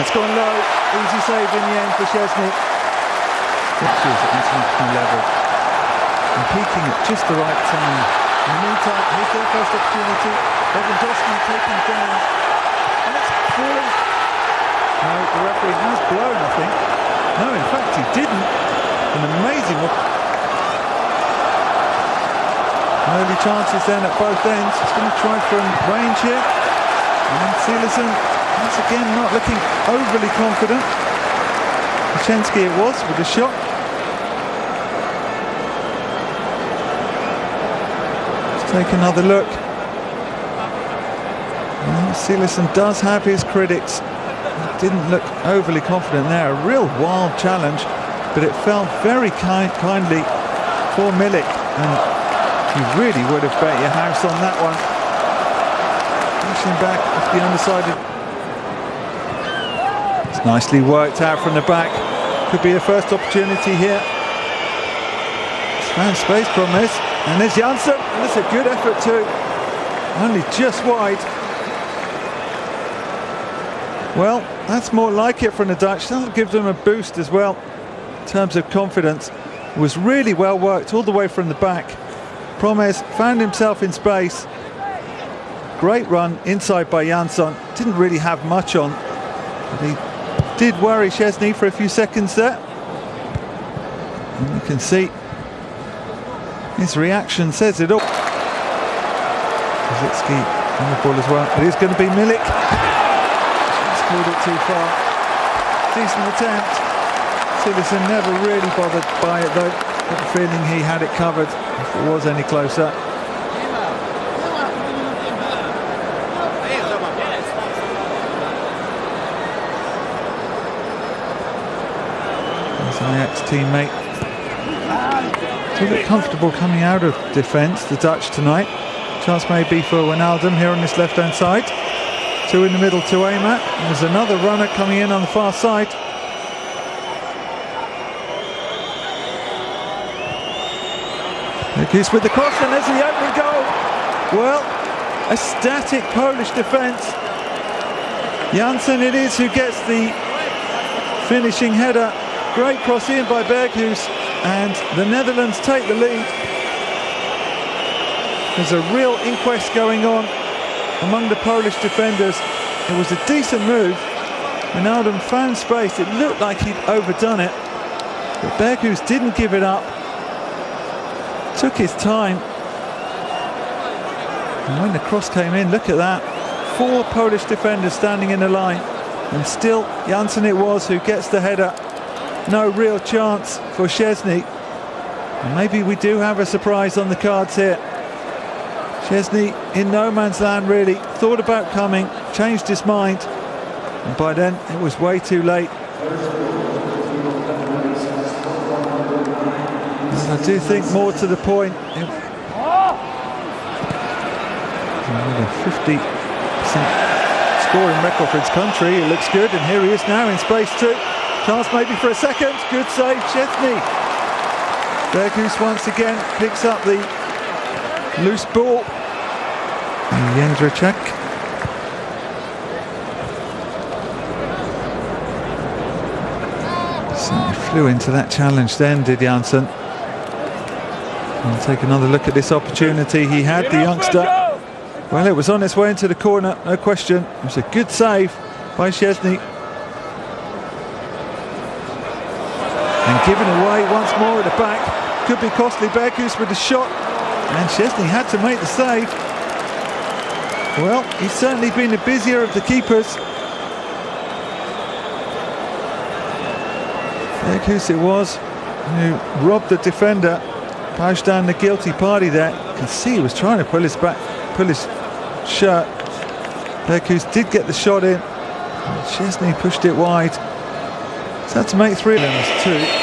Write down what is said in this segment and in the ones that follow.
it's gone low. Easy save in the end for Szczesny. Pictures at international level and peaking at just the right time. In the meantime, here's their first opportunity. Lewandowski taken down. And it's falling. No, the referee has blown, I think. No, in fact, he didn't. An amazing early chances then at both ends. He's going to try from range here. And Cillessen, once again, not looking overly confident. Hachenski it was with the shot. Let's take another look. Well, Cillessen does have his critics. He didn't look overly confident there. A real wild challenge, but it fell very kindly for Milik. And you really would have bet your house on that one. Pushing back off the underside. It's nicely worked out from the back. Could be a first opportunity here. It's found space from this. And there's Janssen. And it's a good effort too. Only just wide. Well, that's more like it from the Dutch. That'll give them a boost as well in terms of confidence. It was really well worked all the way from the back. Promes found himself in space. Great run inside by Jansson. Didn't really have much on, but he did worry Szczesny for a few seconds there. And you can see his reaction says it all. Rosicky on the ball as well. It is going to be Milik. He's called it too far. Decent attempt. Cillessen never really bothered by it though. Got the feeling he had it covered if it was any closer. His Ajax teammate. Still a bit comfortable coming out of defence, the Dutch tonight. Chance may be for Wijnaldum here on this left-hand side. Two in the middle to aim at. And there's another runner coming in on the far side. Nikic with the cross, and there's the opening goal. Well, a static Polish defence. Janssen it is who gets the finishing header. Great cross in by Berghuis, and the Netherlands take the lead. There's a real inquest going on among the Polish defenders. It was a decent move. Wijnaldum found space. It looked like he'd overdone it, but Berghuis didn't give it up. Took his time. And when the cross came in, look at that. 4 Polish defenders standing in a line. And still, Janssen it was who gets the header. No real chance for Szczesny. And maybe we do have a surprise on the cards here. Szczesny in no man's land really. Thought about coming, changed his mind. And by then, it was way too late. I do think more to the point. A 50% scoring record for his country. It looks good, and here he is now in space too. Chance maybe for a second. Good save, Szczesny. Berghuis once again picks up the loose ball. And Jędrzejczyk. Certainly flew into that challenge then, did Janssen. And take another look at this opportunity he had, the youngster. Well, it was on its way into the corner, no question. It was a good save by Szczesny. And given away once more at the back. Could be costly. Berghuis with the shot. And Szczesny had to make the save. Well, he's certainly been the busier of the keepers. Berghuis it was who robbed the defender. Pushed down the guilty party there. You can see he was trying to pull his shirt. Berghuis did get the shot in. Szczesny pushed it wide. So that's to make 3 Willems 2. It's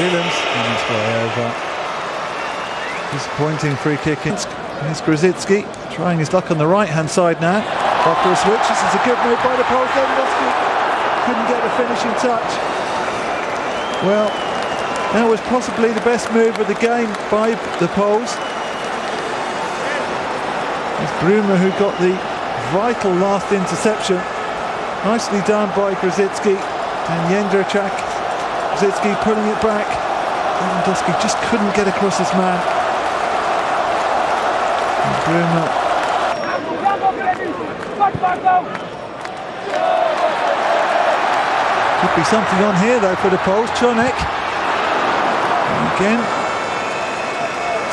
Willems on his way over. Disappointing free kick. Here's Grosicki trying his luck on the right hand side now. After a switch, this is a good move by the Poles. Lewandowski couldn't get the finishing touch. Well, that was possibly the best move of the game by the Poles. It's Bruma who got the vital last interception. Nicely done by Grosicki and Jędrzejczyk. Grosicki pulling it back. Lewandowski just couldn't get across his man. And Bruma. Could be something on here though for the Poles. Czarnek. And again,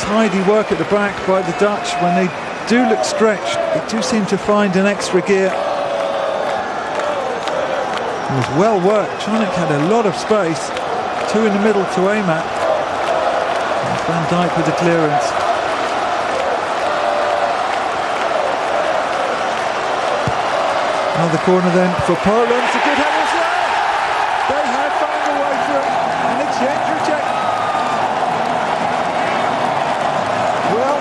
tidy work at the back by the Dutch. When they do look stretched, they do seem to find an extra gear. It was well worked. Czarnek had a lot of space. Two in the middle to aim at. And Van Dijk with the clearance. Another corner then for Poland. It's a good header as well. They have found a way through, and it's Jędrzejczyk. Well,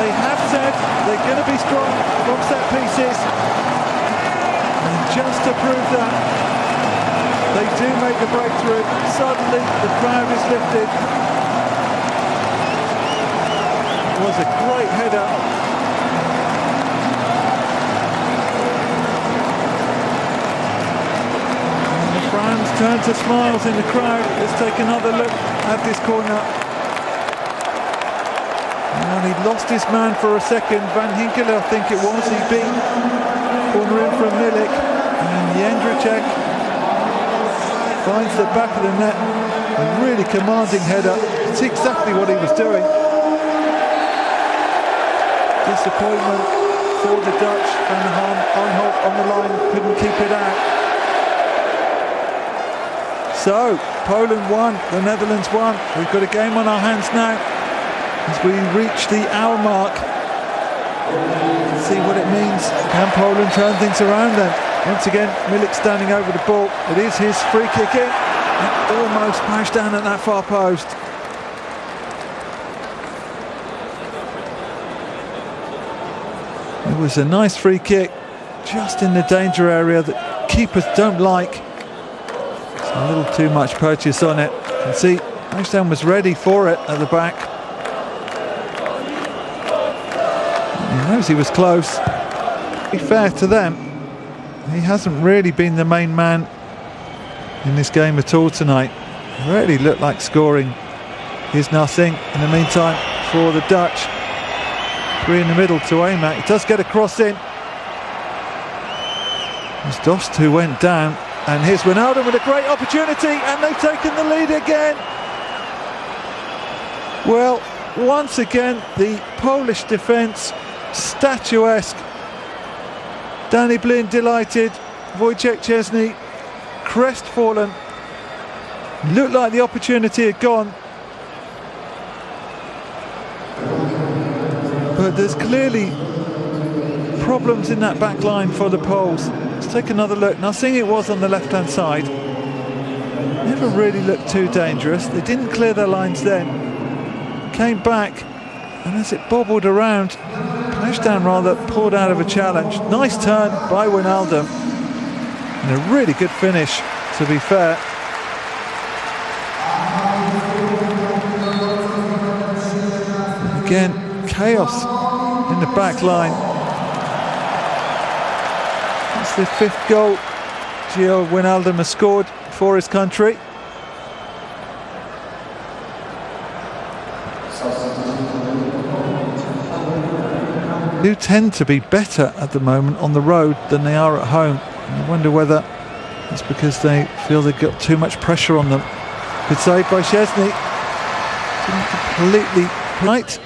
they have said they're going to be strong from set pieces, and just to prove that, they do make the breakthrough. Suddenly the crowd is lifted. It was a great header. And the Franz turn to smiles in the crowd. Let's take another look at this corner. And he lost his man for a second. Van Hinkelen, I think it was. He beat corner in from Milik. And Jędrzejczyk finds the back of the net. A really commanding header. It's exactly what he was doing. Disappointment for the Dutch. Van Aanholt on the line, couldn't keep it out. So, Poland won, the Netherlands won. We've got a game on our hands now as we reach the hour mark. Let's see what it means. Can Poland turn things around then? Once again, Milik standing over the ball. It is his free kick in. Almost smashed down at that far post. It was a nice free kick, just in the danger area that keepers don't like. It's a little too much purchase on it. You can see Ashdown was ready for it at the back. He knows he was close. To be fair to them, he hasn't really been the main man in this game at all tonight. Really looked like scoring. Here's nothing in the meantime for the Dutch. Three in the middle to aim at. He does get a cross in. It's Dost who went down, and here's Wijnaldum with a great opportunity, and they've taken the lead again. Well, once again the Polish defence statuesque. Danny Blind delighted, Wojciech Szczesny crestfallen. Looked like the opportunity had gone, but there's clearly problems in that back line for the Poles. Let's take another look. Now, seeing it was on the left hand side, never really looked too dangerous. They didn't clear their lines then, came back, and as it bobbled around, Ashdown rather pulled out of a challenge. Nice turn by Wijnaldum, and a really good finish, to be fair. Again, chaos in the back line. That's the fifth goal Gio Wijnaldum has scored for his country. Do tend to be better at the moment on the road than they are at home. And I wonder whether it's because they feel they've got too much pressure on them. Good save by Szczesny. Didn't completely right.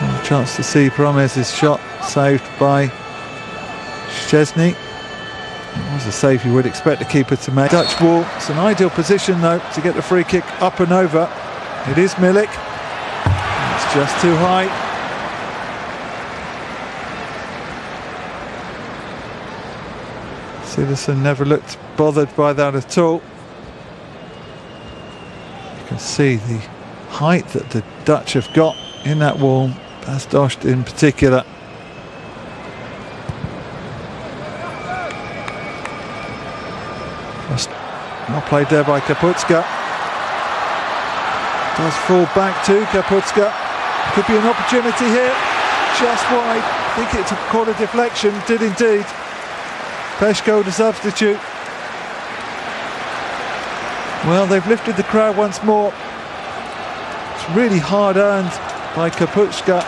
A chance to see Promes' shot saved by Szczesny. It was a save you would expect the keeper to make. Dutch wall. It's an ideal position though to get the free kick up and over. It is Milik. It's just too high. Siversen never looked bothered by that at all. You can see the height that the Dutch have got in that wall, Bas Dost in particular. Not played there by Kapustka. Does fall back to Kapustka. Could be an opportunity here. just wide. I think it caught a deflection, did indeed. Peshko, the substitute. Well, they've lifted the crowd once more. It's really hard earned by Kapuchka.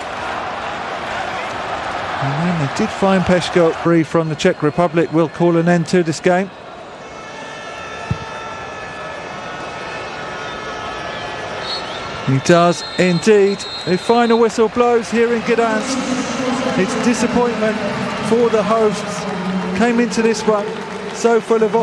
And then they did find Peshko. Free from the Czech Republic will call an end to this game. He does indeed. The final whistle blows here in Gdansk. It's disappointment for the hosts. Came into this one so full of